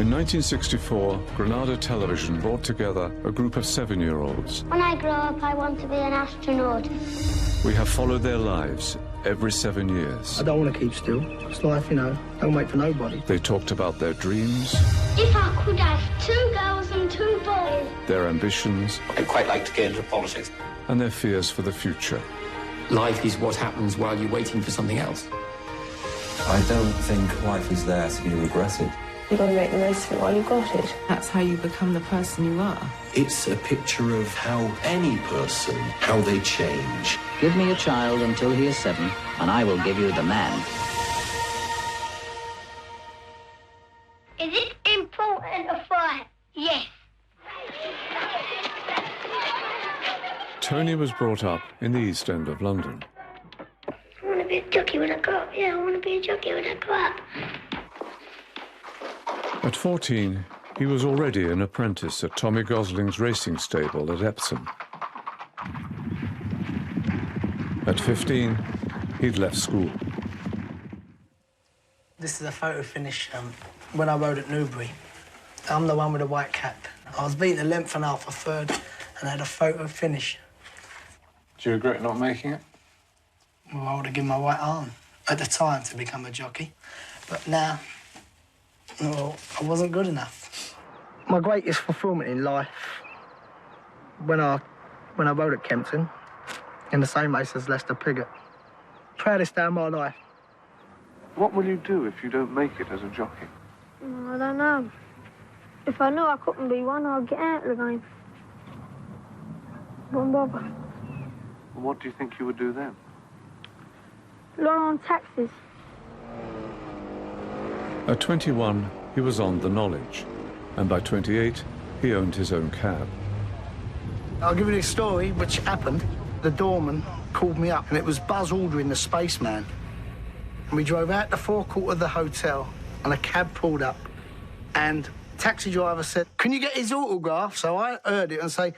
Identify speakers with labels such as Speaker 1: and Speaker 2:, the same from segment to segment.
Speaker 1: In 1964, Granada Television brought together a group of 7-year-olds.
Speaker 2: When I grow up, I want to be an astronaut.
Speaker 1: We have followed their lives every 7 years.
Speaker 3: I don't want to keep still. It's life, you know. Don't wait for nobody.
Speaker 1: They talked about their dreams.
Speaker 2: If I could have 2 girls and 2 boys.
Speaker 1: Their ambitions.
Speaker 4: I'd quite like to get into politics.
Speaker 1: And their fears for the future.
Speaker 4: Life is what happens while you're waiting for something else.
Speaker 5: I don't think life is there to be regretted.
Speaker 6: You've got to make the most of it while you've got it.
Speaker 7: That's how you become the person you are.
Speaker 8: It's a picture of how any person, how they change.
Speaker 9: Give me a child until he is 7, and I will give you the man.
Speaker 2: Is it important to fight? Yes.
Speaker 1: Tony was brought up in the East End of London.
Speaker 2: I want to be a jockey when I grow up. Yeah, I want to be a jockey when I grow up.
Speaker 1: At 14, he was already an apprentice at Tommy Gosling's racing stable at Epsom. At 15, he'd left school.
Speaker 3: This is a photo finish when I rode at Newbury. I'm the one with the white cap. I was beating a length and a half a third and had a photo finish.
Speaker 1: Do you regret not making it?
Speaker 3: Well, I would have given my right arm at the time to become a jockey. But now, well, I wasn't good enough. My greatest fulfilment in life, when I rode at Kempton, in the same race as Lester Piggott. Proudest day of my life.
Speaker 1: What will you do if you don't make it as a jockey?
Speaker 2: I don't know. If I knew I couldn't be one, I'd get out of the game. Wouldn't bother.
Speaker 1: And what do you think you would do then?
Speaker 2: Lower on taxes.
Speaker 1: At 21, he was on the Knowledge, and by 28, he owned his own cab.
Speaker 3: I'll give you this story which happened. The doorman called me up, and it was Buzz Aldrin, the spaceman. And we drove out the forecourt of the hotel, and a cab pulled up, and taxi driver said, "Can you get his autograph?" So I heard it and say,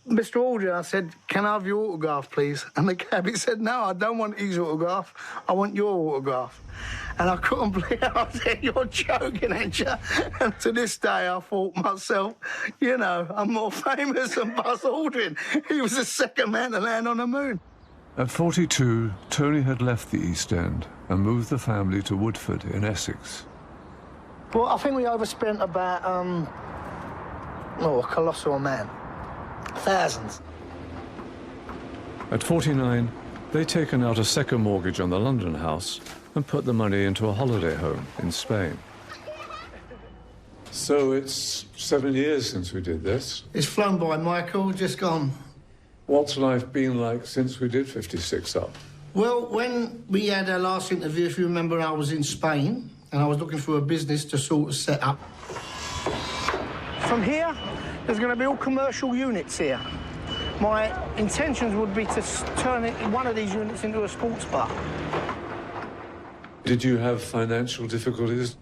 Speaker 3: "Mr. Aldrin," I said, "can I have your autograph, please?" And the cabbie said, "No, I don't want his autograph. I want your autograph." And I couldn't believe it. I said, "You're joking, ain't you?" And to this day, I thought myself, you know, I'm more famous than Buzz Aldrin. He was the second man to land on the moon.
Speaker 1: At 42, Tony had left the East End and moved the family to Woodford in Essex.
Speaker 3: Well, I think we overspent about, a colossal amount. Thousands.
Speaker 1: At 49, they'd taken out a second mortgage on the London house and put the money into a holiday home in Spain. So it's 7 years since we did this.
Speaker 3: It's flown by, Michael, just gone.
Speaker 1: What's life been like since we did 56 Up?
Speaker 3: Well, when we had our last interview, if you remember, I was in Spain and I was looking for a business to sort of set up. From here, there's going to be all commercial units here. My intentions would be to turn one of these units into a sports bar.
Speaker 1: Did you have financial difficulties?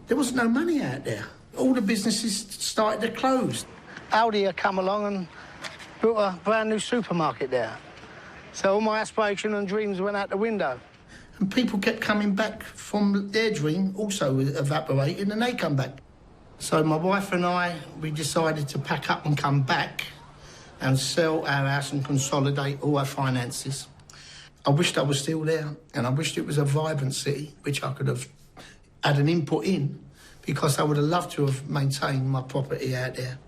Speaker 3: There was no money out there. All the businesses started to close. Aldi had come along and built a brand new supermarket there. So all my aspiration and dreams went out the window. And people kept coming back from their dream, also evaporated, and they come back. So my wife and I, we decided to pack up and come back and sell our house and consolidate all our finances. I wished I was still there, and I wished it was a vibrant city, which I could have had an input in, because I would have loved to have maintained my property out there.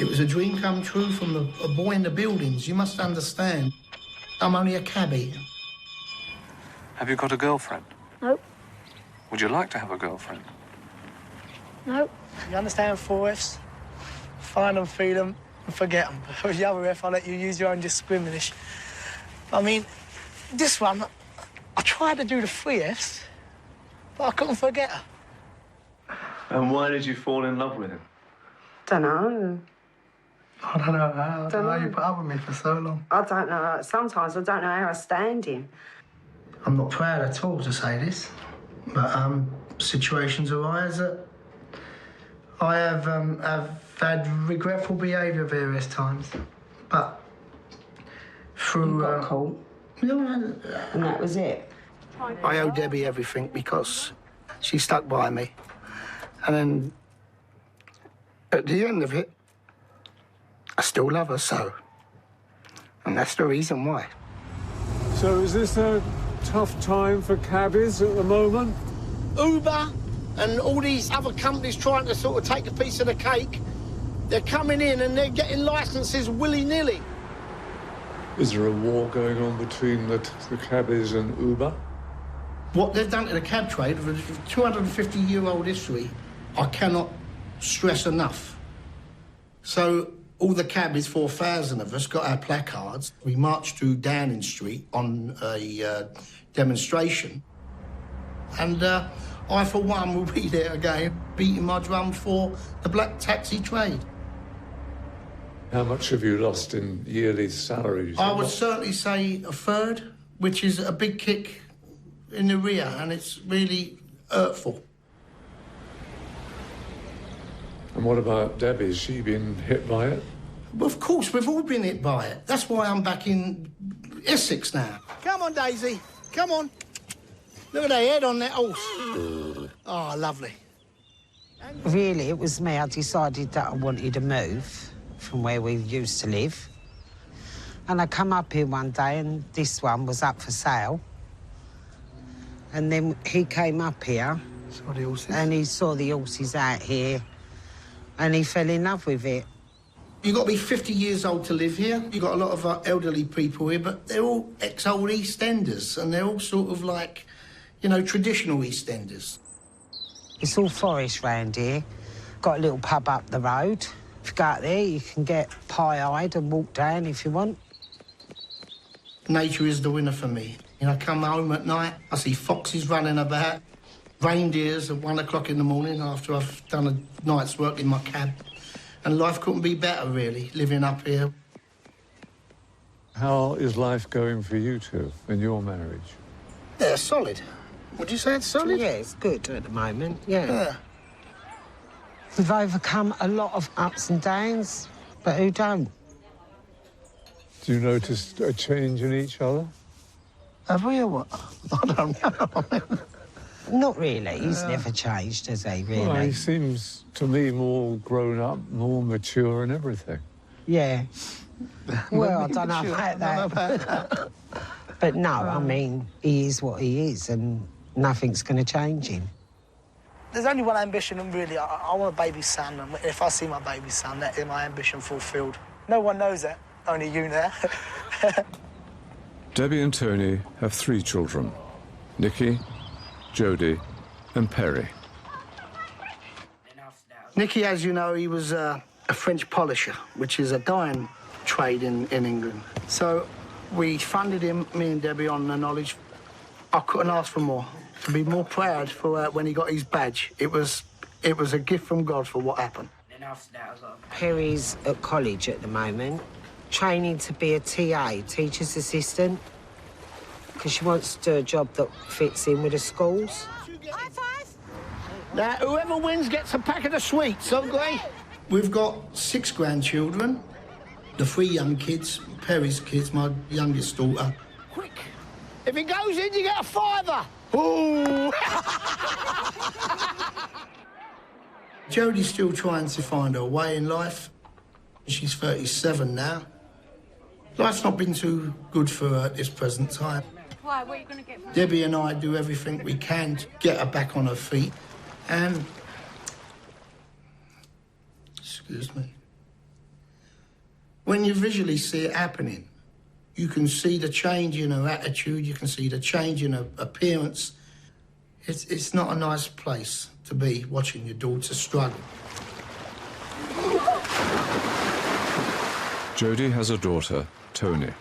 Speaker 3: It was a dream come true from a boy in the buildings. You must understand. I'm only a cabbie.
Speaker 1: Have you got a girlfriend?
Speaker 2: Nope.
Speaker 1: Would you like to have a girlfriend?
Speaker 2: Nope.
Speaker 3: You understand 4 Fs? Find them, feed them, and forget them. With the other F, I'll let you use your own discrimination. I mean, this one, I tried to do the 3 Fs, but I couldn't forget her.
Speaker 1: And why did you fall in love with him?
Speaker 6: Don't know.
Speaker 3: I don't know how. I don't know. You put up with me for so long.
Speaker 6: I don't know. Sometimes I don't know how I stand him.
Speaker 3: I'm not proud at all to say this, but situations arise that I have had regretful behaviour various times, but through...
Speaker 6: You got caught.
Speaker 3: No,
Speaker 6: And that was it.
Speaker 3: I owe Debbie everything because She stuck by me. And then, at the end of it, I still love her so. And that's the reason why.
Speaker 1: So is this a tough time for cabbies at the moment?
Speaker 3: Uber and all these other companies trying to sort of take a piece of the cake, they're coming in and they're getting licences willy-nilly.
Speaker 1: Is there a war going on between the cabbies and Uber?
Speaker 3: What they've done to the cab trade, with a 250-year-old history, I cannot stress enough. So all the cabbies, 4,000 of us, got our placards. We marched to Downing Street on a demonstration. And I, for one, will be there again, beating my drum for the black taxi trade.
Speaker 1: How much have you lost in yearly salaries?
Speaker 3: I would certainly say a third, which is a big kick in the rear, and it's really hurtful.
Speaker 1: And what about Debbie? Has she been hit by it?
Speaker 3: Well, of course, we've all been hit by it. That's why I'm back in Essex now. Come on, Daisy. Come on. Look at her head on that horse. Oh, lovely.
Speaker 10: Really, it was me. I decided that I wanted to move from where we used to live. And I come up here one day and this one was up for sale. And then he came up here.
Speaker 3: Saw the horses.
Speaker 10: And he saw the horses out here and he fell in love with it.
Speaker 3: You've got to be 50 years old to live here. You've got a lot of elderly people here, but they're all ex-old EastEnders and they're all sort of like, you know, traditional EastEnders.
Speaker 10: It's all forest round here. Got a little pub up the road. If you go out there, you can get pie-eyed and walk down if you want.
Speaker 3: Nature is the winner for me. You know, I come home at night, I see foxes running about, reindeers at 1 o'clock in the morning after I've done a night's work in my cab. And life couldn't be better, really, living up here.
Speaker 1: How is life going for you two in your marriage?
Speaker 3: Yeah, solid. Would you say it's solid?
Speaker 10: Yeah, it's good at the moment, yeah.
Speaker 3: Yeah.
Speaker 10: We've overcome a lot of ups and downs, but who don't?
Speaker 1: Do you notice a change in each other?
Speaker 3: Have we or what? I don't know.
Speaker 10: Not really. He's never changed, has he, really?
Speaker 1: Well, he seems, to me, more grown up, more mature and everything.
Speaker 10: Yeah. Well, I don't know about that. But no, I mean, he is what he is and nothing's going to change him.
Speaker 3: There's only one ambition, and really, I want a baby son. And if I see my baby son, that is my ambition fulfilled. No one knows that, only you now.
Speaker 1: Debbie and Tony have 3 children, Nicky, Jodie and Perry.
Speaker 3: Nicky, as you know, he was a French polisher, which is a dying trade in England. So we funded him, me and Debbie, on the knowledge. I couldn't ask for more. To be more proud for when he got his badge. It was a gift from God for what happened.
Speaker 10: Perry's at college at the moment, training to be a TA, teacher's assistant, because she wants to do a job that fits in with the schools.
Speaker 3: High five! Now, whoever wins gets a packet of sweets, okay? We've got 6 grandchildren, the 3 young kids, Perry's kids, my youngest daughter. Quick! If it goes in, you get a £5. Ooh! Jodie's still trying to find her way in life. She's 37 now. Life's not been too good for her at this present time.
Speaker 2: Why? What are you going to get for
Speaker 3: Debbie and I do everything we can to get her back on her feet. And... excuse me. When you visually see it happening, you can see the change in her attitude, you can see the change in her appearance. It's not a nice place to be, watching your daughter struggle.
Speaker 1: Jodie has a daughter, Tony.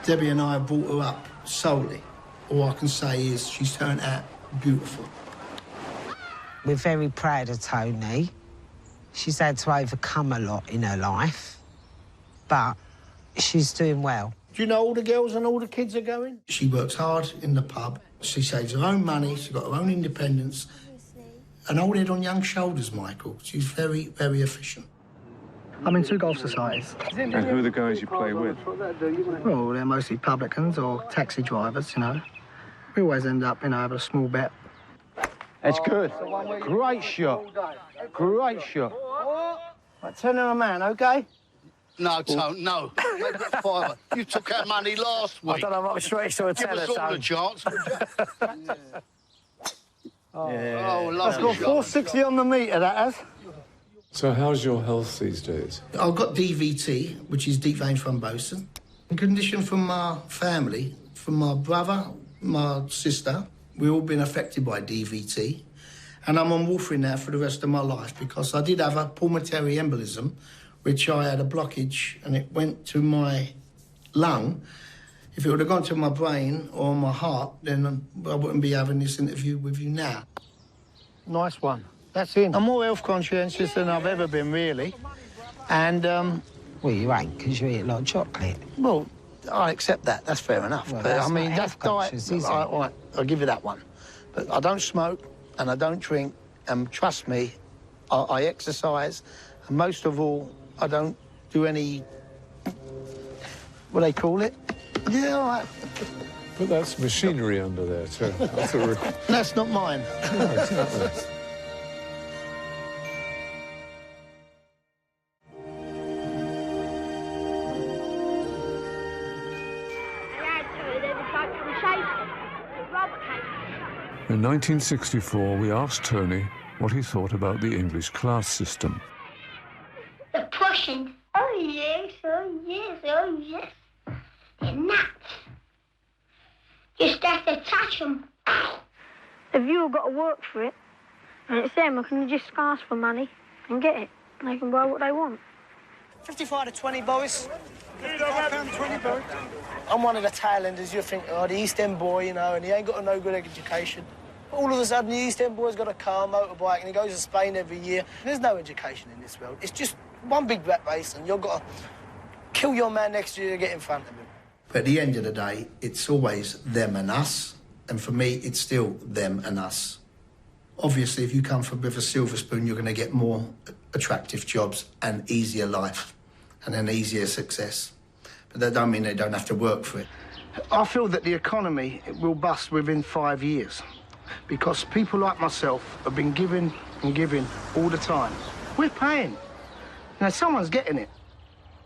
Speaker 3: Debbie and I have brought her up solely. All I can say is she's turned out beautiful.
Speaker 10: We're very proud of Tony. She's had to overcome a lot in her life, but she's doing well.
Speaker 3: Do you know all the girls and all the kids are going? She works hard in the pub. She saves her own money. She's got her own independence. An old head on young shoulders, Michael. She's very, very efficient. I'm in 2 golf societies.
Speaker 1: And who are the guys you play with?
Speaker 3: Well, they're mostly publicans or taxi drivers, you know. We always end up, having a small bet.
Speaker 11: It's good. Great shot. Great shot.
Speaker 3: Right, 10 and a man, OK?
Speaker 12: No, Tone, no. Make it $5. You took our money last week.
Speaker 3: I don't know what straight to a
Speaker 12: Give
Speaker 3: tenner,
Speaker 12: us all a
Speaker 3: Tone.
Speaker 12: chance.
Speaker 3: Oh,
Speaker 12: lovely
Speaker 3: that's got
Speaker 12: shot.
Speaker 3: 460 on the metre, that has.
Speaker 1: So how's your health these days?
Speaker 3: I've got DVT, which is deep vein thrombosis. A condition from my family, from my brother, my sister. We've all been affected by DVT. And I'm on warfarin now for the rest of my life because I did have a pulmonary embolism, which I had a blockage and it went to my lung. If it would have gone to my brain or my heart, then I wouldn't be having this interview with you now. Nice one. That's it. I'm more health conscientious than I've ever been, really. And,
Speaker 10: Well, you ain't, because you eat a lot of chocolate.
Speaker 3: well, I accept that. That's fair enough.
Speaker 10: Well,
Speaker 3: but,
Speaker 10: that's
Speaker 3: I mean,
Speaker 10: not
Speaker 3: that's
Speaker 10: health conscious, is it?
Speaker 3: All right, I'll give you that one. But I don't smoke and I don't drink. And trust me, I exercise. And most of all, I don't do any... what do they call it? Yeah, all right.
Speaker 1: But that's machinery under there, too. I thought
Speaker 3: That's not mine.
Speaker 1: No, exactly. In 1964, we asked Tony what he thought about the English class system.
Speaker 2: The Prussians. Oh, yes, oh, yes, oh, yes. They're nuts. Just have to touch them. Have you all got to work for it? And it's them who can just ask for money and get it. And they can buy what they want.
Speaker 3: 55 to 20, Boris. £20, Boris. I'm one of the tailenders. You think, oh, the East End boy, and he ain't got no good education. All of a sudden, the East End boy's got a car, motorbike, and he goes to Spain every year. There's no education in this world. It's just one big rat race, and you've got to kill your man next to you to get in front of him. But at the end of the day, it's always them and us. And for me, it's still them and us. Obviously, if you come from with a silver spoon, you're going to get more attractive jobs and easier life and an easier success. But that don't mean they don't have to work for it. I feel that the economy will bust within 5 years because people like myself have been giving and giving all the time. We're paying. Now, someone's getting it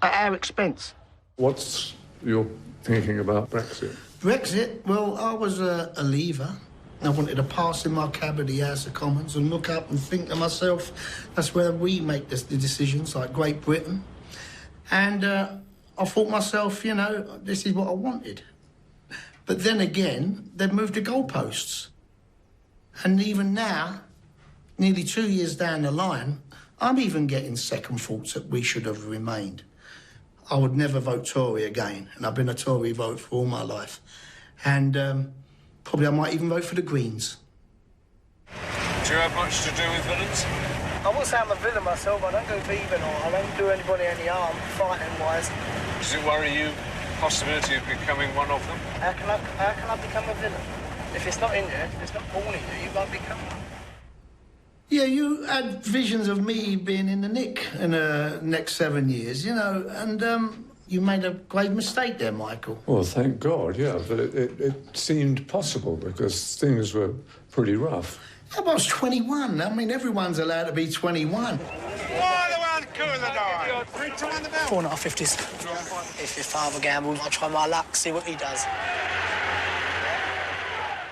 Speaker 3: at our expense.
Speaker 1: What's your thinking about Brexit?
Speaker 3: Brexit? Well, I was a leaver. I wanted to pass in my cab at the House of Commons and look up and think to myself, that's where we make the decisions, like Great Britain. And I thought myself, this is what I wanted. But then again, they've moved the goalposts. And even now, nearly 2 years down the line, I'm even getting second thoughts that we should have remained. I would never vote Tory again, and I've been a Tory vote for all my life. And probably I might even vote for the Greens.
Speaker 1: Do you have much to do with villains?
Speaker 3: I won't say I'm a villain myself. I don't go thieving or I don't do anybody any harm, fighting-wise.
Speaker 1: Does it worry you, possibility of becoming one of them?
Speaker 3: How can I become a villain? If it's not in you, if it's not born in you, you won't become one. Yeah, you had visions of me being in the Nick in the next 7 years, and you made a grave mistake there, Michael.
Speaker 1: Well, thank God, yeah, but it seemed possible because things were pretty rough.
Speaker 3: I was 21. I mean, everyone's allowed to be 21. 4.5 50s. If your father gambled, I'll try my luck, see what he does.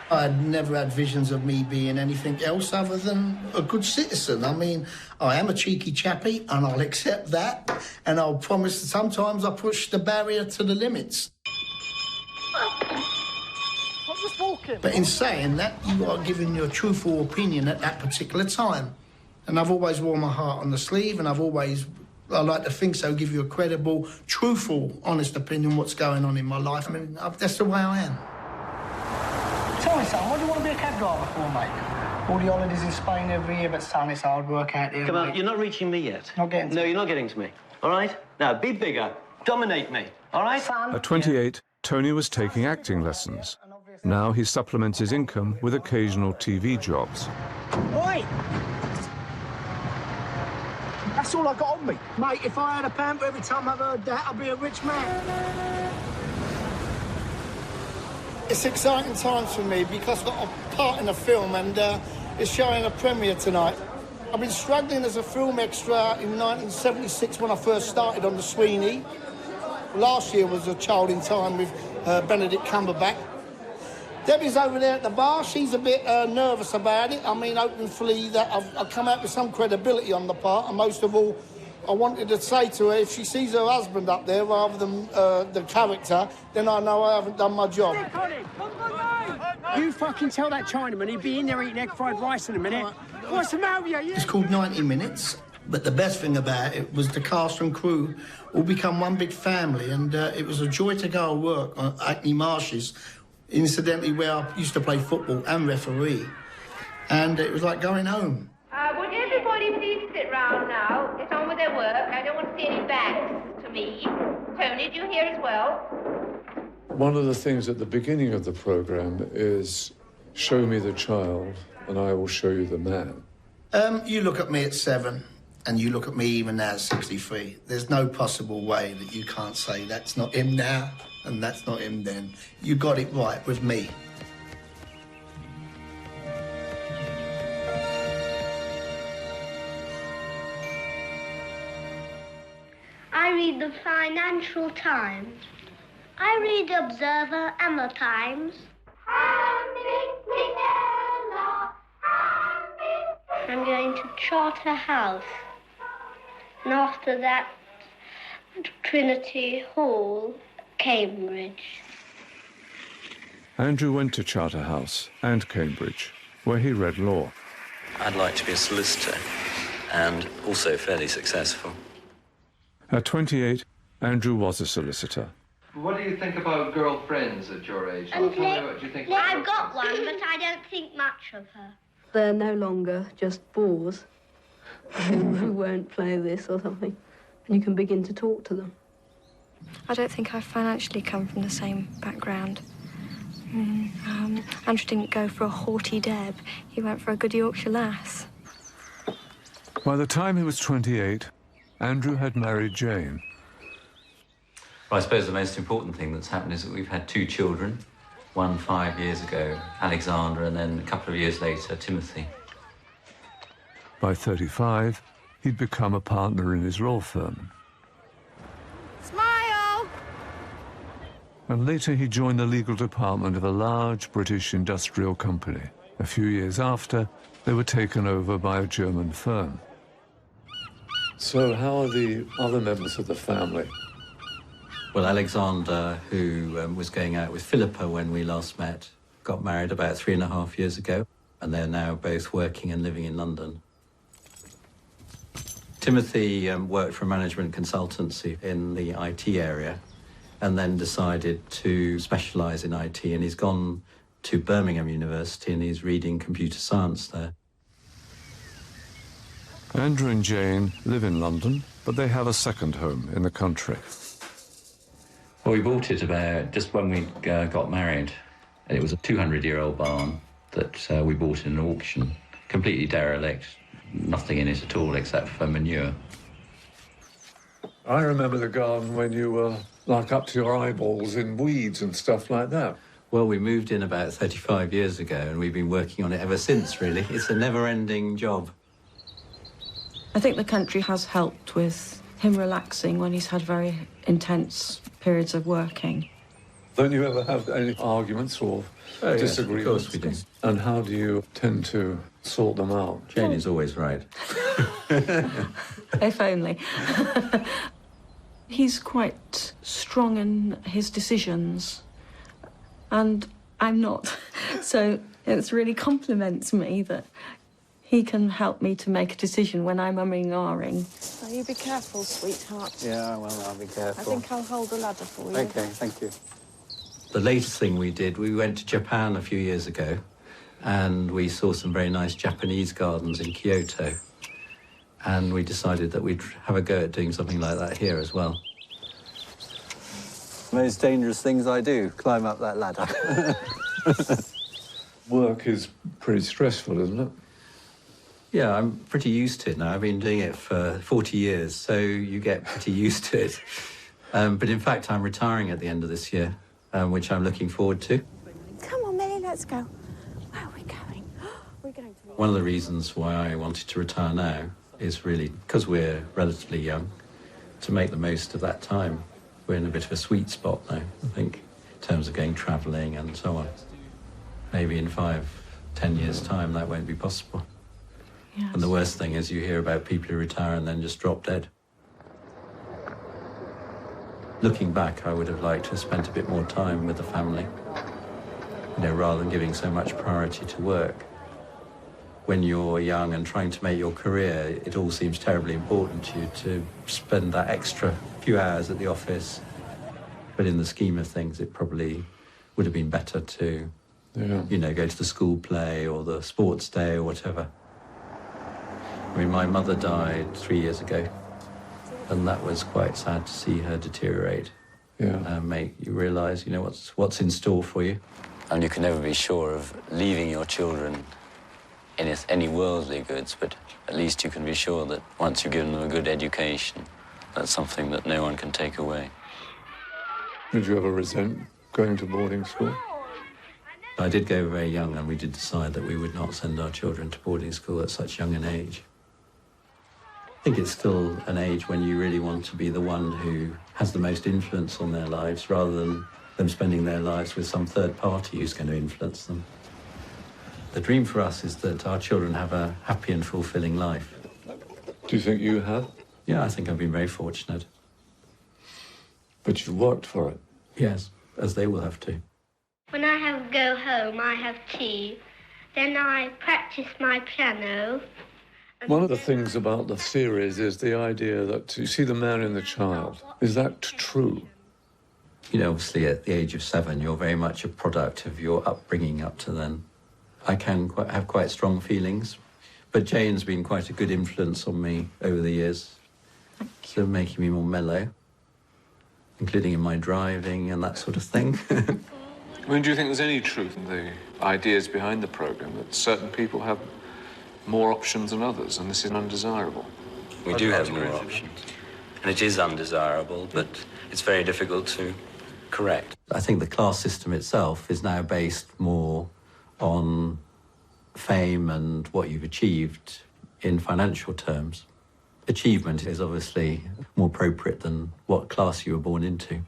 Speaker 3: I'd never had visions of me being anything else other than a good citizen. I mean, I am a cheeky chappy, and I'll accept that, and I'll promise that sometimes I push the barrier to the limits. I'm just walking. But in saying that, you are giving your truthful opinion at that particular time. And I've always worn my heart on the sleeve, and I like to think so, give you a credible, truthful, honest opinion what's going on in my life. I mean, that's the way I am. Tell me, son, what do you want to be a cab driver for, mate? All the holidays in Spain every year, but, son, it's hard work out here,
Speaker 9: Come
Speaker 3: mate.
Speaker 9: on, you're not reaching me yet.
Speaker 3: Not getting to
Speaker 9: No,
Speaker 3: me.
Speaker 9: you're not getting to me, all right? Now, be bigger. Dominate me, all right?
Speaker 3: Son.
Speaker 1: At 28, Tony was taking acting lessons. Now he supplements his income with occasional TV jobs.
Speaker 3: Oi! That's all I got on me. Mate, if I had a pound for every time I've heard that, I'd be a rich man. It's exciting times for me because I've got a part in a film and it's showing a premiere tonight. I've been struggling as a film extra in 1976 when I first started on The Sweeney. Last year was A Child in Time with Benedict Cumberbatch. Debbie's over there at the bar. She's a bit nervous about it. I mean, hopefully that I've come out with some credibility on the part, and most of all, I wanted to say to her, if she sees her husband up there rather than the character, then I know I haven't done my job.
Speaker 13: You fucking tell that Chinaman he'd be in there eating egg fried rice in a minute. What's the matter with you?
Speaker 3: It's called 90 Minutes, but the best thing about it was the cast and crew all become one big family, and it was a joy to go and work on Hackney Marshes, incidentally where I used to play football and referee, and it was like going home.
Speaker 14: Would everybody please sit round now? It's on with their work. I don't want to see any backs to me. Tony, do you hear as well?
Speaker 1: One of the things at the beginning of the programme is show me the child and I will show you the man.
Speaker 3: You look at me at 7 and you look at me even now at 63. There's no possible way that you can't say that's not him now and that's not him then. You got it right with me.
Speaker 2: I read the Financial Times. I read the Observer and the Times. I'm going to Charterhouse. And after that, Trinity Hall, Cambridge.
Speaker 1: Andrew went to Charterhouse and Cambridge, where he read law.
Speaker 15: I'd like to be a solicitor, and also fairly successful.
Speaker 1: At 28, Andrew was a solicitor.
Speaker 16: What do you think about girlfriends at your age? Tell me what you think.
Speaker 2: I've got one, but I don't think much of her.
Speaker 17: They're no longer just bores who won't play this or something, and you can begin to talk to them.
Speaker 18: I don't think I financially come from the same background. Andrew didn't go for a haughty Deb. He went for a good Yorkshire lass.
Speaker 1: By the time he was 28, Andrew had married Jane.
Speaker 15: Well, I suppose the most important thing that's happened is that we've had 2 children. One 5 years ago, Alexander, and then a couple of years later, Timothy.
Speaker 1: By 35, he'd become a partner in his law firm.
Speaker 2: Smile!
Speaker 1: And later he joined the legal department of a large British industrial company. A few years after, they were taken over by a German firm. So how are the other members of the family?
Speaker 15: Well, Alexander, who was going out with Philippa when we last met, got married about 3.5 years ago, and they're now both working and living in London. Timothy worked for a management consultancy in the IT area and then decided to specialise in IT, and he's gone to Birmingham University and he's reading computer science there.
Speaker 1: Andrew and Jane live in London, but they have a second home in the country.
Speaker 15: Well, we bought it about just when we got married. It was a 200-year-old barn that we bought in an auction, completely derelict, nothing in it at all except for manure.
Speaker 1: I remember the garden when you were like up to your eyeballs in weeds and stuff like that.
Speaker 15: Well, we moved in about 35 years ago and we've been working on it ever since, really. It's a never-ending job.
Speaker 7: I think the country has helped with him relaxing when he's had very intense periods of working.
Speaker 1: Don't you ever have any arguments or disagreements?
Speaker 15: Yes, of course we do.
Speaker 1: And how do you tend to sort them out?
Speaker 15: Jane is always right.
Speaker 7: If only. He's quite strong in his decisions, and I'm not. So it really compliments me that he can help me to make a decision when I'm umming and ahhing.
Speaker 18: So you be careful, sweetheart.
Speaker 11: Yeah, well, I'll be careful.
Speaker 18: I think I'll hold the ladder for you.
Speaker 11: OK, thank you.
Speaker 15: The latest thing we did, we went to Japan a few years ago and we saw some very nice Japanese gardens in Kyoto. And we decided that we'd have a go at doing something like that here as well.
Speaker 11: Most dangerous things I do, climb up that ladder.
Speaker 1: Work is pretty stressful, isn't it?
Speaker 15: Yeah, I'm pretty used to it now. I've been doing it for 40 years, so you get pretty used to it. But in fact, I'm retiring at the end of this year, which I'm looking forward to.
Speaker 19: let's go. Where are we going? We're going to...
Speaker 15: One of the reasons why I wanted to retire now is really because we're relatively young, to make the most of that time. We're in a bit of a sweet spot now, I think, in terms of going travelling and so on. Maybe in 5-10 years' time that won't be possible.
Speaker 7: Yes.
Speaker 15: And the worst thing is you hear about people who retire and then just drop dead. Looking back, I would have liked to have spent a bit more time with the family, rather than giving so much priority to work. When you're young and trying to make your career, it all seems terribly important to you to spend that extra few hours at the office. But in the scheme of things, it probably would have been better to, go to the school play or the sports day or whatever. I mean, my mother died 3 years ago, and that was quite sad to see her deteriorate. Make you realise, what's in store for you.
Speaker 9: And you can never be sure of leaving your children any worldly goods, but at least you can be sure that once you've given them a good education, that's something that no one can take away.
Speaker 1: Did you ever resent going to boarding school?
Speaker 15: I did go very young, and we did decide that we would not send our children to boarding school at such young an age. I think it's still an age when you really want to be the one who has the most influence on their lives, rather than them spending their lives with some third party who's going to influence them. The dream for us is that our children have a happy and fulfilling life.
Speaker 1: Do you think you have?
Speaker 15: Yeah, I think I've been very fortunate.
Speaker 1: But you worked for it?
Speaker 15: Yes, as they will have to.
Speaker 14: When I go home, I have tea. Then I practice my piano.
Speaker 1: One of the things about the theories is the idea that you see the man in the child. Is that true?
Speaker 15: Obviously at the age of 7, you're very much a product of your upbringing up to then. I can have quite strong feelings, but Jane's been quite a good influence on me over the years, so making me more mellow, including in my driving and that sort of thing.
Speaker 1: I mean, do you think there's any truth in the ideas behind the programme, that certain people have more options than others, and this is undesirable?
Speaker 9: We do have more options, and it is undesirable, but it's very difficult to correct.
Speaker 15: I think the class system itself is now based more on fame and what you've achieved in financial terms. Achievement is obviously more appropriate than what class you were born into.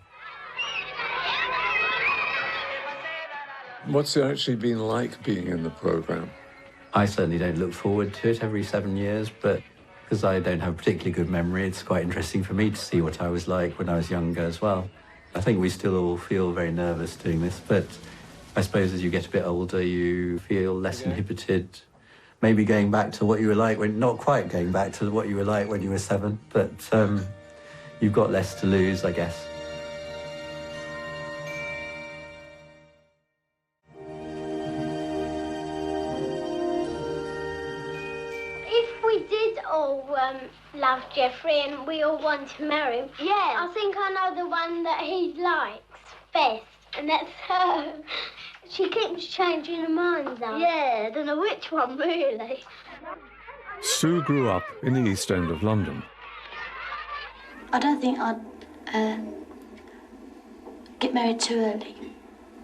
Speaker 1: What's it actually been like being in the programme?
Speaker 15: I certainly don't look forward to it every 7 years, but because I don't have a particularly good memory, it's quite interesting for me to see what I was like when I was younger as well. I think we still all feel very nervous doing this, but I suppose as you get a bit older, you feel less inhibited. Maybe going back to what you were like when, not quite going back to what you were like when you were 7, but you've got less to lose, I guess.
Speaker 2: If we did all love Jeffrey and we all want to marry him, I think I know the one that he likes best, and that's her. She keeps changing her mind, though. Yeah, I don't know which one, really.
Speaker 1: Sue grew up in the East End of London.
Speaker 20: I don't think I'd get married too early.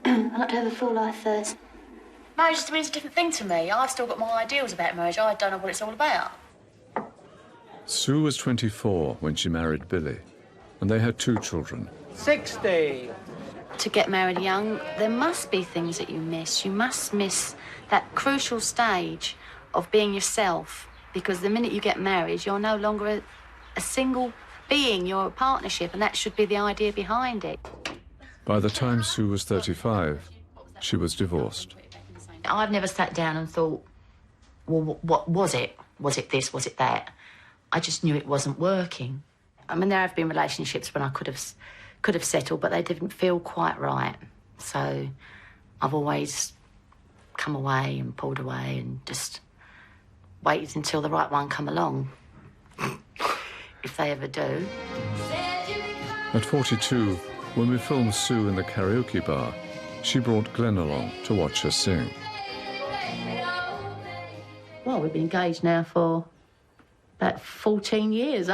Speaker 20: I'd like to have a full life first.
Speaker 21: Marriage is a different thing to me. I've still got my ideals about marriage. I don't know what it's all about.
Speaker 1: Sue was 24 when she married Billy, and they had 2 children.
Speaker 13: 60.
Speaker 21: To get married young, there must be things that you miss. You must miss that crucial stage of being yourself, because the minute you get married, you're no longer a single being. You're a partnership, and that should be the idea behind it.
Speaker 1: By the time Sue was 35, she was divorced.
Speaker 21: I've never sat down and thought, well, what was it? Was it this? Was it that? I just knew it wasn't working. I mean, there have been relationships when I could have settled, but they didn't feel quite right. So I've always come away and pulled away and just waited until the right one come along, if they ever do.
Speaker 1: At 42, when we filmed Sue in the karaoke bar, she brought Glenn along to watch her sing.
Speaker 21: Well, we've been engaged now for about 14 years.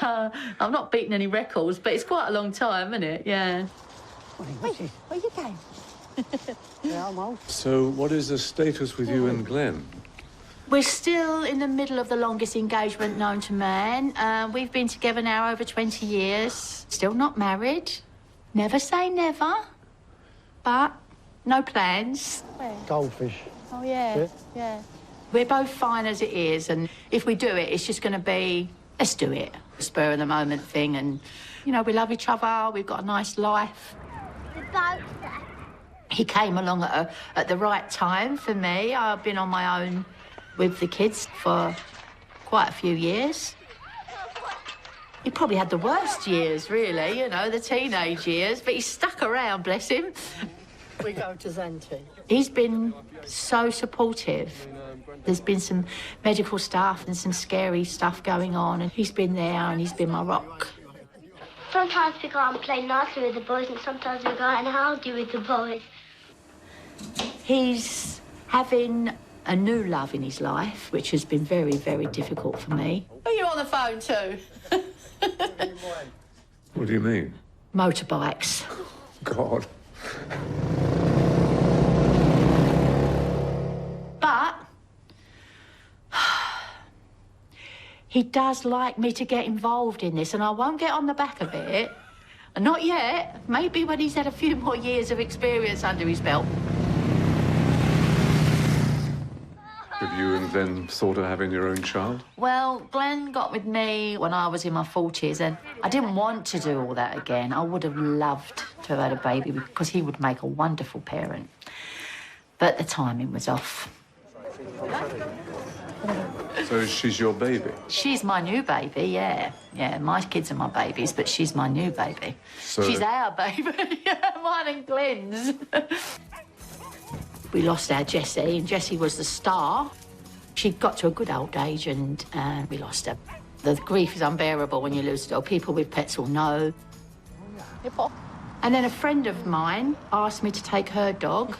Speaker 21: I've not beaten any records, but it's quite a long time, isn't it? Yeah.
Speaker 19: Wait, where are you going?
Speaker 3: Yeah, I'm old.
Speaker 1: So what is the status with you and Glenn?
Speaker 21: We're still in the middle of the longest engagement known to man. We've been together now over 20 years. Still not married. Never say never. But no plans.
Speaker 3: Goldfish.
Speaker 21: Oh, yeah, yeah. We're both fine as it is, and if we do it, it's just going to be, let's do it. Spur of the moment thing, and, you know, we love each other, we've got a nice life.
Speaker 2: The boat's there.
Speaker 21: He came along at the right time for me. I've been on my own with the kids for quite a few years. He probably had the worst years, really, you know, the teenage years, but he stuck around, bless him.
Speaker 7: We go to Zante.
Speaker 21: He's been so supportive. There's been some medical stuff and some scary stuff going on, and he's been there and he's been my rock.
Speaker 2: Sometimes we go out and play nicely with the boys, and sometimes we go out and argue with the boys.
Speaker 21: He's having a new love in his life, which has been very, very difficult for me. Are you on the phone too?
Speaker 1: What do you mean?
Speaker 21: Motorbikes.
Speaker 1: God.
Speaker 21: But he does like me to get involved in this, and I won't get on the back of it. Not yet. Maybe when he's had a few more years of experience under his belt.
Speaker 1: Have you and Glenn thought of having your own child?
Speaker 21: Well, Glenn got with me when I was in my 40s, and I didn't want to do all that again. I would have loved to have had a baby because he would make a wonderful parent. But the timing was off.
Speaker 1: So she's your baby?
Speaker 21: She's my new baby, yeah. Yeah, my kids are my babies, but she's my new baby.
Speaker 1: So...
Speaker 21: She's our baby, mine and Glenn's. We lost our Jessie, and Jessie was the star. She got to a good old age, and we lost her. The grief is unbearable when you lose a dog. People with pets will know. And then a friend of mine asked me to take her dog,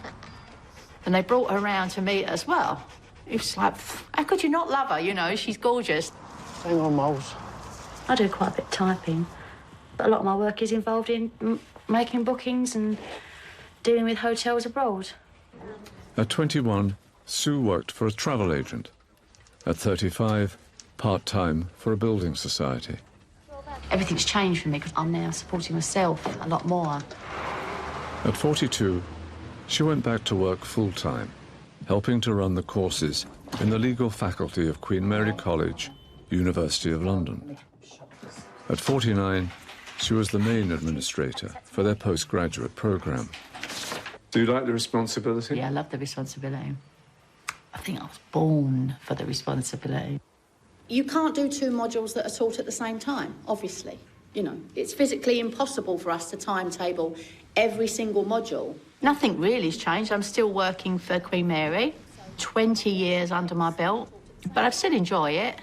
Speaker 21: and they brought her around to meet as well. It was like, how could you not love her? You know, she's gorgeous.
Speaker 3: Hang on, Moles.
Speaker 21: I do quite a bit of typing, but a lot of my work is involved in making bookings and dealing with hotels abroad.
Speaker 1: At 21, Sue worked for a travel agent. At 35, part-time for a building society.
Speaker 21: Everything's changed for me because I'm now supporting myself a lot more.
Speaker 1: At 42, she went back to work full-time, helping to run the courses in the legal faculty of Queen Mary College, University of London. At 49, she was the main administrator for their postgraduate programme. Do you like the responsibility?
Speaker 21: Yeah, I love the responsibility. I think I was born for the responsibility.
Speaker 4: You can't do two modules that are taught at the same time, obviously. You know, it's physically impossible for us to timetable every single module.
Speaker 21: Nothing really has changed. I'm still working for Queen Mary, 20 years under my belt, but I still enjoy it.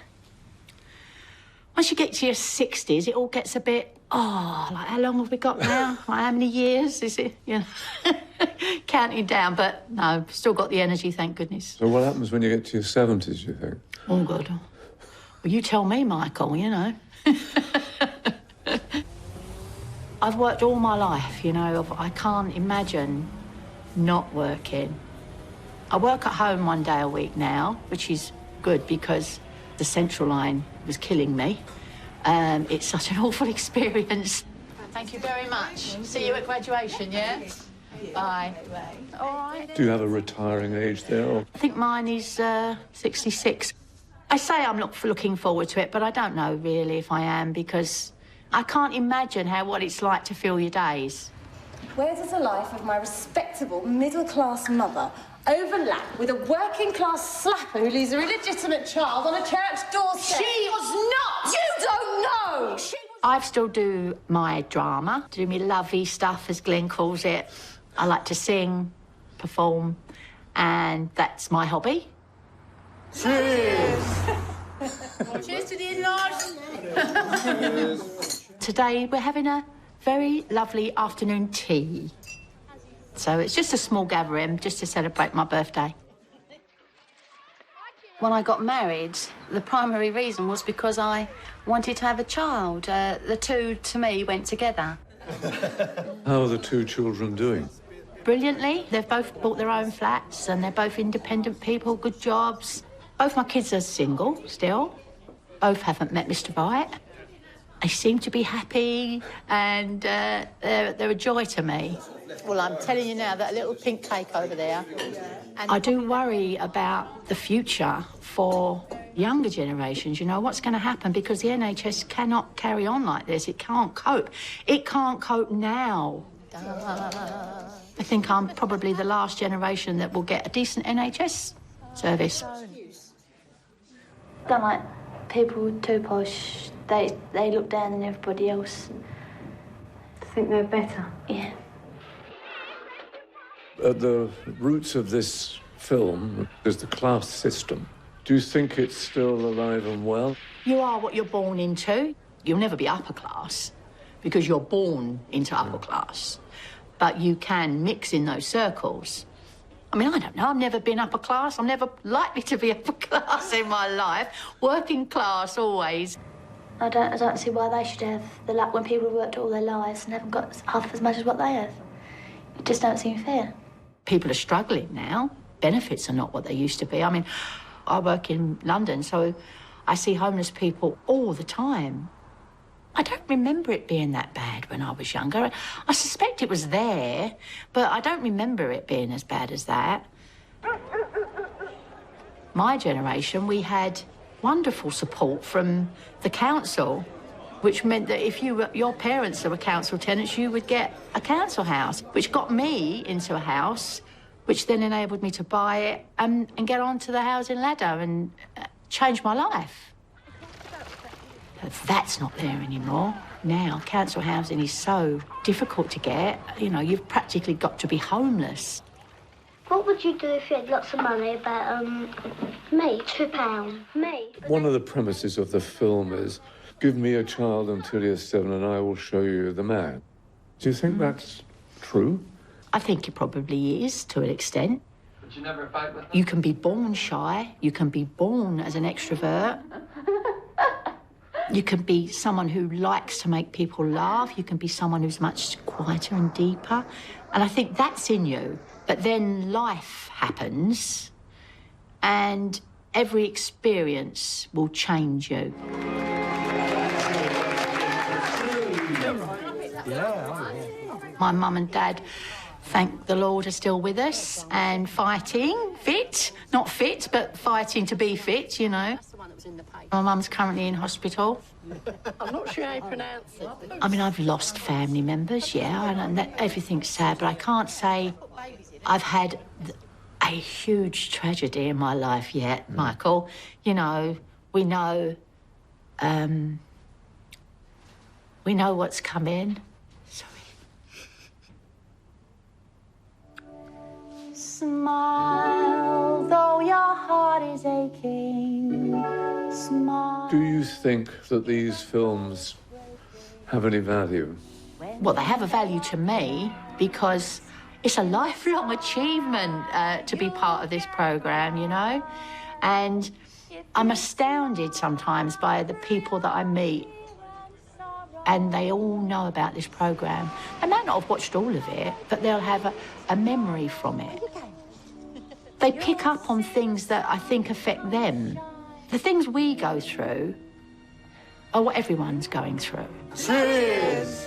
Speaker 21: Once you get to your 60s, it all gets a bit, like, how long have we got now? Like, how many years is it? You know, counting down, but no, still got the energy, thank goodness.
Speaker 1: So what happens when you get to your 70s, you think?
Speaker 21: Oh, God. Well, you tell me, Michael, you know. I've worked all my life, you know. I can't imagine not working. I work at home one day a week now, which is good because the Central Line was killing me. It's such an awful experience. Thank you very much. See you at graduation, yeah? Bye. All right.
Speaker 1: Do you have a retiring age there? Or...
Speaker 21: I think mine is 66. I say I'm not looking forward to it, but I don't know really if I am because I can't imagine what it's like to fill your days.
Speaker 22: Where does the life of my respectable middle-class mother overlap with a working-class slapper who leaves a illegitimate child on a church doorstep?
Speaker 4: She was not!
Speaker 22: You don't know!
Speaker 21: I still do my drama, do me lovey stuff, as Glenn calls it. I like to sing, perform, and that's my hobby.
Speaker 4: Cheers! Cheers to the in-laws!
Speaker 21: Today we're having a very lovely afternoon tea. So it's just a small gathering, just to celebrate my birthday. When I got married, the primary reason was because I wanted to have a child. The two, to me, went together.
Speaker 1: How are the two children doing?
Speaker 21: brilliantly. They've both bought their own flats and they're both independent people, good jobs. Both my kids are single still. Both haven't met Mr. Right. They seem to be happy and they're a joy to me.
Speaker 4: Well, I'm telling you now, that little pink cake over there. And
Speaker 21: I do worry about the future for younger generations, you know, what's going to happen, because the NHS cannot carry on like this. It can't cope. It can't cope now. I think I'm probably the last generation that will get a decent NHS service.
Speaker 20: Don't like people too posh. They look down on everybody else.
Speaker 22: Think they're better?
Speaker 20: Yeah.
Speaker 1: At the roots of this film is the class system. Do you think it's still alive and well?
Speaker 21: You are what you're born into. You'll never be upper class because you're born into upper class. But you can mix in those circles. I mean, I don't know. I've never been upper class. I'm never likely to be upper class in my life. Working class, always.
Speaker 20: I don't see why they should have the luck when people have worked all their lives and haven't got half as much as what they have. It just don't seem fair.
Speaker 21: People are struggling now. Benefits are not what they used to be. I mean, I work in London, so I see homeless people all the time. I don't remember it being that bad when I was younger. I suspect it was there, but I don't remember it being as bad as that. My generation, we had wonderful support from the council, which meant that if your parents were council tenants, you would get a council house, which got me into a house, which then enabled me to buy it and get onto the housing ladder and change my life. That's not there anymore. Now, council housing is so difficult to get. You know, you've practically got to be homeless.
Speaker 2: What would you do if you had lots of money? About, me, £2. Me.
Speaker 1: One of the premises of the film is, give me a child until you're 7 and I will show you the man. Do you think that's true?
Speaker 21: I think it probably is, to an extent.
Speaker 16: But you never fight with them?
Speaker 21: You can be born shy. You can be born as an extrovert. You can be someone who likes to make people laugh. You can be someone who's much quieter and deeper. And I think that's in you. But then life happens and every experience will change you. My mum and dad, thank the Lord, are still with us and fighting, fit. Not fit, but fighting to be fit, you know. My mum's currently in hospital.
Speaker 4: I'm not sure how you pronounce it.
Speaker 21: I mean, I've lost family members, yeah, and everything's sad, but I can't say I've had a huge tragedy in my life yet, Michael. You know, we know what's coming.
Speaker 20: Smile, though your heart is aching. Smile.
Speaker 1: Do you think that these films have any value?
Speaker 21: Well, they have a value to me because it's a lifelong achievement to be part of this programme, you know? And I'm astounded sometimes by the people that I meet and they all know about this programme. They might not have watched all of it, but they'll have a memory from it. They pick up on things that I think affect them. The things we go through are what everyone's going through.
Speaker 12: Cheers!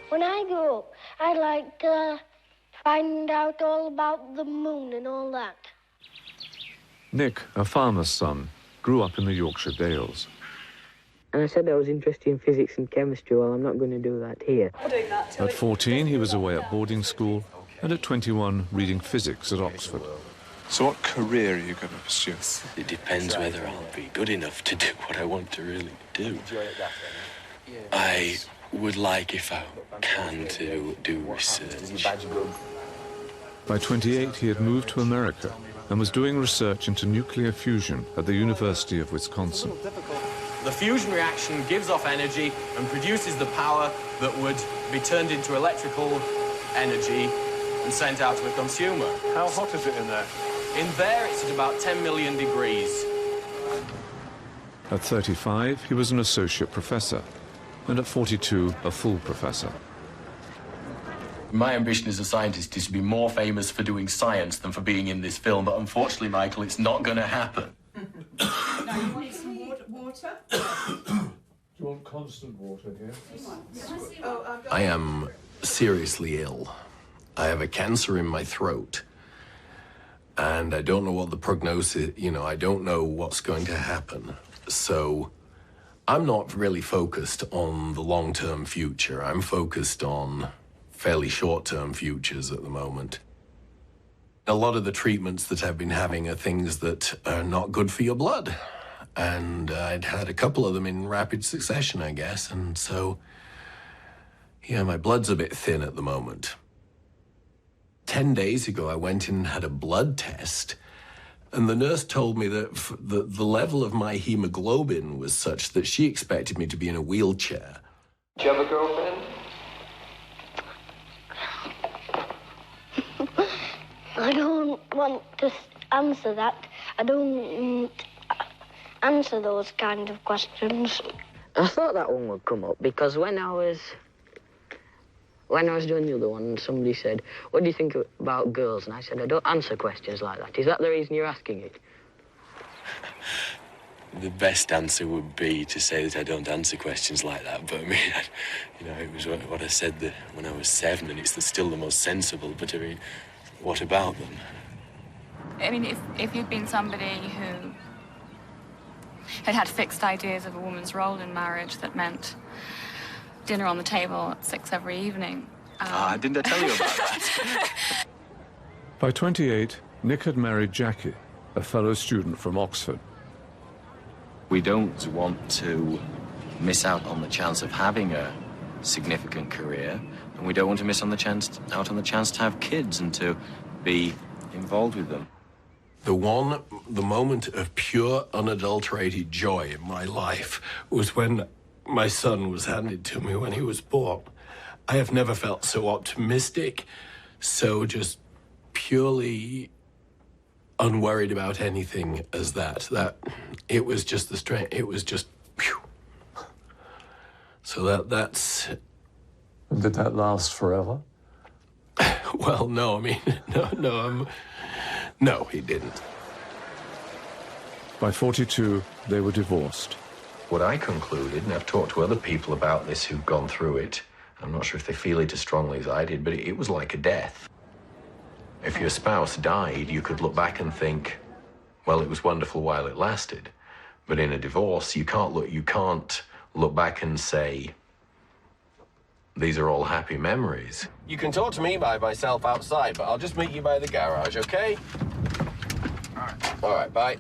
Speaker 2: When I grow up, I'd like to find out all about the moon and all that.
Speaker 1: Nick, a farmer's son, grew up in the Yorkshire Dales.
Speaker 5: And I said I was interested in physics and chemistry. Well, I'm not going to do that here.
Speaker 1: At 14, he was away at boarding school, and at 21, reading physics at Oxford.
Speaker 8: So what career are you going to pursue?
Speaker 23: It depends whether I'll be good enough to do what I want to really do. I would like, if I can, to do research.
Speaker 1: By 28, he had moved to America and was doing research into nuclear fusion at the University of Wisconsin.
Speaker 24: The fusion reaction gives off energy and produces the power that would be turned into electrical energy and sent out to a consumer.
Speaker 8: How hot is it in there?
Speaker 24: In there, it's at about 10 million degrees.
Speaker 1: At 35, he was an associate professor, and at 42, a full professor.
Speaker 24: My ambition as a scientist is to be more famous for doing science than for being in this film, but unfortunately, Michael, it's not going to happen.
Speaker 6: Now, you want some water?
Speaker 1: Do you want constant water here?
Speaker 23: I am seriously ill. I have a cancer in my throat. And I don't know what the prognosis, I don't know what's going to happen. So I'm not really focused on the long-term future. I'm focused on fairly short-term futures at the moment. A lot of the treatments that I've been having are things that are not good for your blood. And I'd had a couple of them in rapid succession, I guess. And so, yeah, my blood's a bit thin at the moment. 10 days ago, I went in and had a blood test. And the nurse told me that the level of my hemoglobin was such that she expected me to be in a wheelchair.
Speaker 16: Do you have a girlfriend?
Speaker 2: I don't want to answer that. I don't answer those kind of questions.
Speaker 5: I thought that one would come up because when I was doing the other one, somebody said, "What do you think about girls?" And I said, "I don't answer questions like that." Is that the reason you're asking it?
Speaker 23: The best answer would be to say that I don't answer questions like that. But I mean, it was what I said when I was 7, and it's still the most sensible. But I mean, what about them?
Speaker 10: I mean, if you'd been somebody who had fixed ideas of a woman's role in marriage that meant dinner on the table at 6 every evening.
Speaker 24: Didn't I tell you about that?
Speaker 1: By 28, Nick had married Jackie, a fellow student from Oxford.
Speaker 24: We don't want to miss out on the chance of having a significant career, and we don't want to miss out on the chance to have kids and to be involved with them.
Speaker 23: The moment of pure, unadulterated joy in my life was when my son was handed to me when he was born. I have never felt so optimistic, so just purely unworried about anything as that. It was just the strength. It was just, phew. So that's.
Speaker 1: Did that last forever?
Speaker 23: Well, no. I mean, no, he didn't.
Speaker 1: By 42, they were divorced.
Speaker 17: What I concluded, and I've talked to other people about this who've gone through it, I'm not sure if they feel it as strongly as I did, but it was like a death. If your spouse died, you could look back and think, well, it was wonderful while it lasted. But in a divorce, you can't look back and say, these are all happy memories.
Speaker 24: You can talk to me by myself outside, but I'll just meet you by the garage, okay? All right, bye.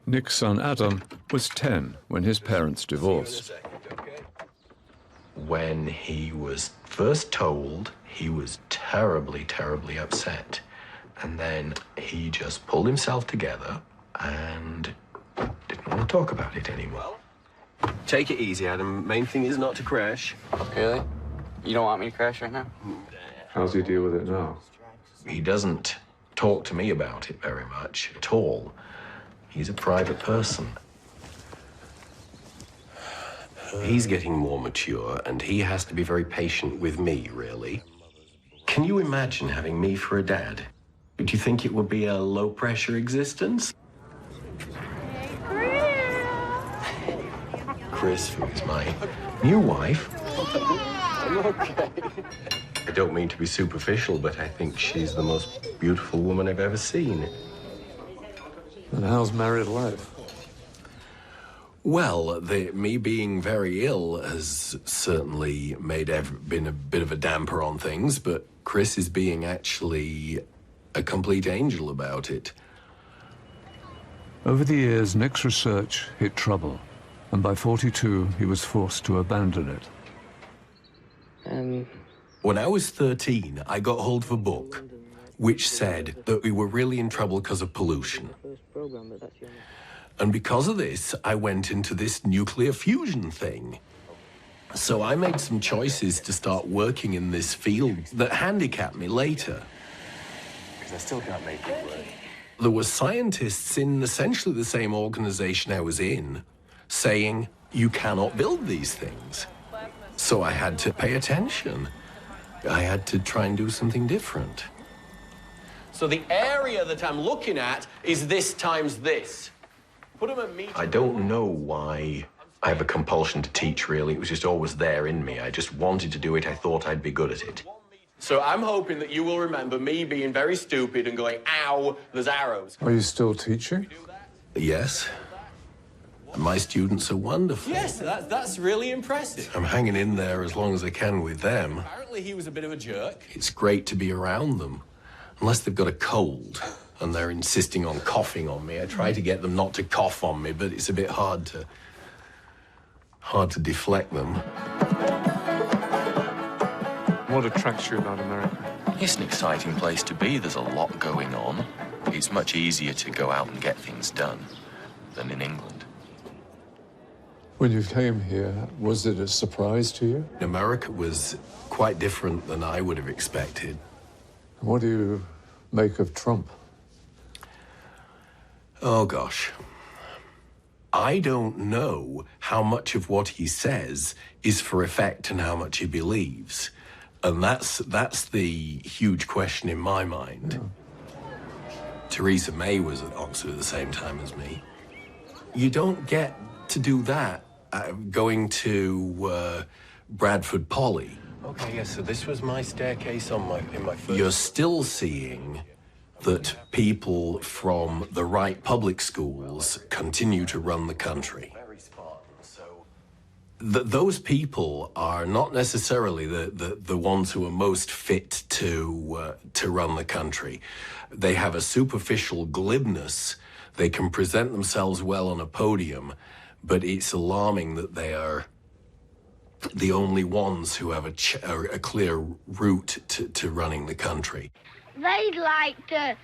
Speaker 1: Nick's son Adam was 10 when his parents divorced.
Speaker 17: When he was first told, he was terribly, terribly upset. And then he just pulled himself together and didn't want to talk about it anymore.
Speaker 24: Take it easy, Adam. Main thing is not to crash.
Speaker 18: Really? You don't want me to crash right now?
Speaker 1: How's he deal with it now?
Speaker 17: He doesn't talk to me about it very much at all. He's a private person.
Speaker 23: He's getting more mature, and he has to be very patient with me, really. Can you imagine having me for a dad? Do you think it would be a low-pressure existence? Chris, who is my new wife.
Speaker 24: I'm okay.
Speaker 23: I don't mean to be superficial, but I think she's the most beautiful woman I've ever seen.
Speaker 1: And how's married life?
Speaker 23: Well, me being very ill has certainly been a bit of a damper on things, but Chris is being actually a complete angel about it.
Speaker 1: Over the years, Nick's research hit trouble, and by 42, he was forced to abandon it.
Speaker 23: When I was 13, I got hold of a book which said that we were really in trouble because of pollution. And because of this, I went into this nuclear fusion thing. So I made some choices to start working in this field that handicapped me later.
Speaker 24: Because I still can't make it work.
Speaker 23: There were scientists in essentially the same organization I was in saying, you cannot build these things. So I had to pay attention. I had to try and do something different.
Speaker 17: So the area that I'm looking at is this times this. Put them at I don't know why I have a compulsion to teach, really. It was just always there in me. I just wanted to do it. I thought I'd be good at it. So I'm hoping that you will remember me being very stupid and going, ow, there's arrows.
Speaker 1: Are you still teaching?
Speaker 23: Yes. My students are wonderful.
Speaker 17: Yes, that's really impressive.
Speaker 23: I'm hanging in there as long as I can with them.
Speaker 17: Apparently he was a bit of a jerk.
Speaker 23: It's great to be around them. Unless they've got a cold and they're insisting on coughing on me. I try to get them not to cough on me, but it's a bit hard to deflect them.
Speaker 1: What attracts you about America?
Speaker 24: It's an exciting place to be. There's a lot going on. It's much easier to go out and get things done than in England.
Speaker 1: When you came here, was it a surprise to you?
Speaker 23: America was quite different than I would have expected.
Speaker 1: What do you make of Trump?
Speaker 23: Oh, gosh. I don't know how much of what he says is for effect and how much he believes. And that's the huge question in my mind. Theresa May was at Oxford at the same time as me. You don't get to do that going to Bradford Poly. Okay, yes, so this was my staircase in my first... You're still seeing that people from the right public schools continue to run the country. Those people are not necessarily the ones who are most fit to run the country. They have a superficial glibness. They can present themselves well on a podium, but it's alarming that they are the only ones who have a clear route to running the country.
Speaker 2: They'd like to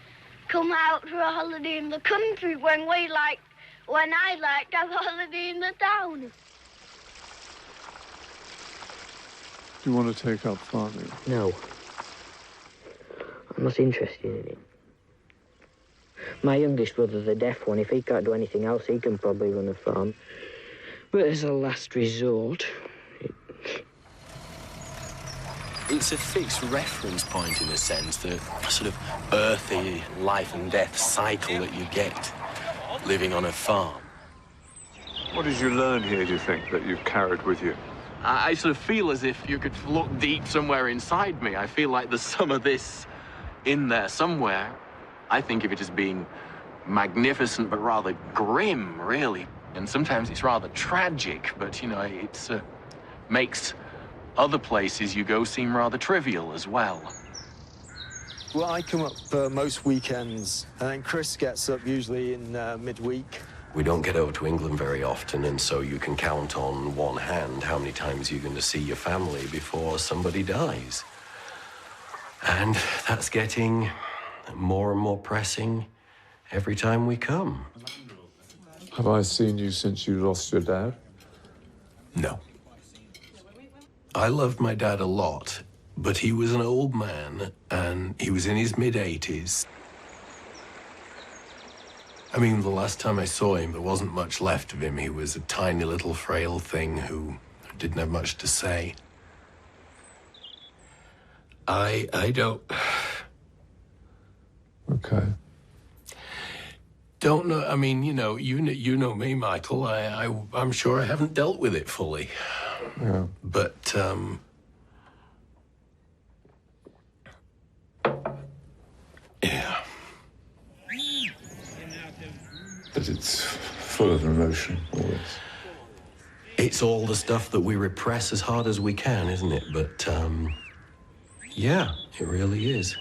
Speaker 2: come out for a holiday in the country when I like to have a holiday in the town.
Speaker 1: Do you want to take up farming?
Speaker 5: No. I'm not interested in it. My youngest brother, the deaf one, if he can't do anything else, he can probably run a farm. But as a last resort...
Speaker 17: It's a fixed reference point, in a sense, the sort of earthy life and death cycle that you get living on a farm.
Speaker 1: What did you learn here, do you think, that you've carried with you?
Speaker 17: I sort of feel as if you could look deep somewhere inside me. I feel like there's some of this in there somewhere. I think of it as being magnificent, but rather grim, really. And sometimes it's rather tragic, but, you know, it's makes other places you go seem rather trivial as well.
Speaker 9: Well, I come up most weekends, and then Chris gets up usually in midweek.
Speaker 23: We don't get over to England very often, and so you can count on one hand how many times you're going to see your family before somebody dies. And that's getting more and more pressing every time we come.
Speaker 1: Have I seen you since you lost your dad?
Speaker 23: No. I loved my dad a lot, but he was an old man, and he was in his mid-80s. I mean, the last time I saw him, there wasn't much left of him. He was a tiny little frail thing who didn't have much to say. I don't...
Speaker 1: Okay.
Speaker 23: Don't know, I mean, you know me, Michael. I'm sure I haven't dealt with it fully.
Speaker 1: Yeah.
Speaker 23: But, yeah.
Speaker 1: But it's full of emotion, always.
Speaker 23: It's all the stuff that we repress as hard as we can, isn't it? But, yeah, it really is.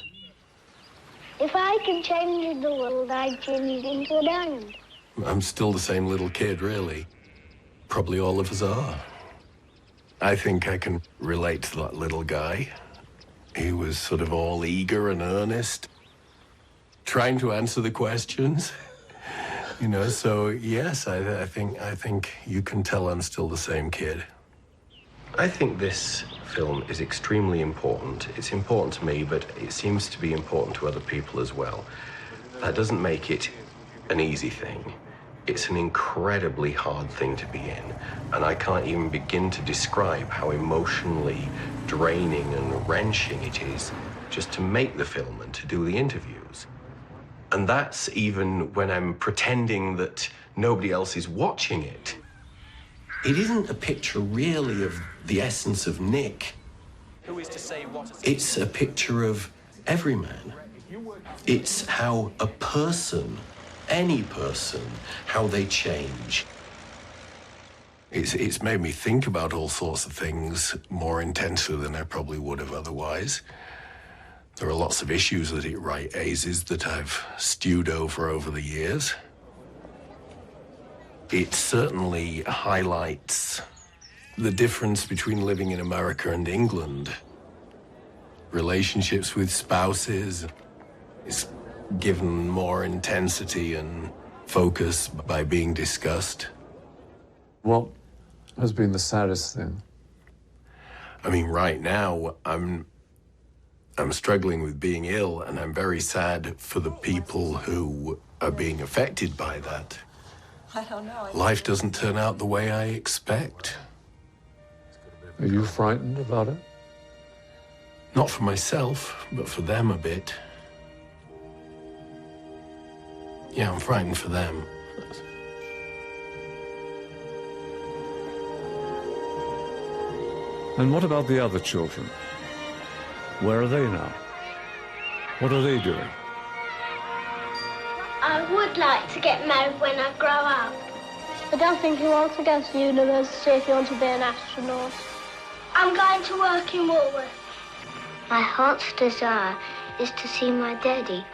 Speaker 2: If I can change the world, I'd change it into a diamond.
Speaker 23: I'm still the same little kid, really. Probably all of us are. I think I can relate to that little guy. He was sort of all eager and earnest, trying to answer the questions. You know, so yes, I think you can tell I'm still the same kid. I think this film is extremely important. It's important to me, but it seems to be important to other people as well.
Speaker 17: That doesn't make it an easy thing. It's an incredibly hard thing to be in, and I can't even begin to describe how emotionally draining and wrenching it is just to make the film and to do the interviews. And that's even when I'm pretending that nobody else is watching it. It isn't a picture really of the essence of Nick.
Speaker 11: Who is to say what?
Speaker 17: It's a picture of every man. It's how a person, any person, how they change. It's made me think about all sorts of things more intensely than I probably would have otherwise. There are lots of issues that it raises that I've stewed over the years. It certainly highlights the difference between living in America and England. Relationships with spouses is given more intensity and focus by being discussed.
Speaker 1: What has been the saddest thing?
Speaker 17: I mean, right now, I'm struggling with being ill, and I'm very sad for the people who are being affected by that.
Speaker 6: I don't know.
Speaker 17: Life doesn't turn out the way I expect.
Speaker 1: Are you frightened about it?
Speaker 17: Not for myself, but for them a bit. Yeah, I'm frightened for them.
Speaker 1: And what about the other children? Where are they now? What are they doing?
Speaker 2: I would like to get married when I grow up. I don't think you want to go to university if you want to be an astronaut. I'm going to work in Woolworths. My heart's desire is to see my daddy.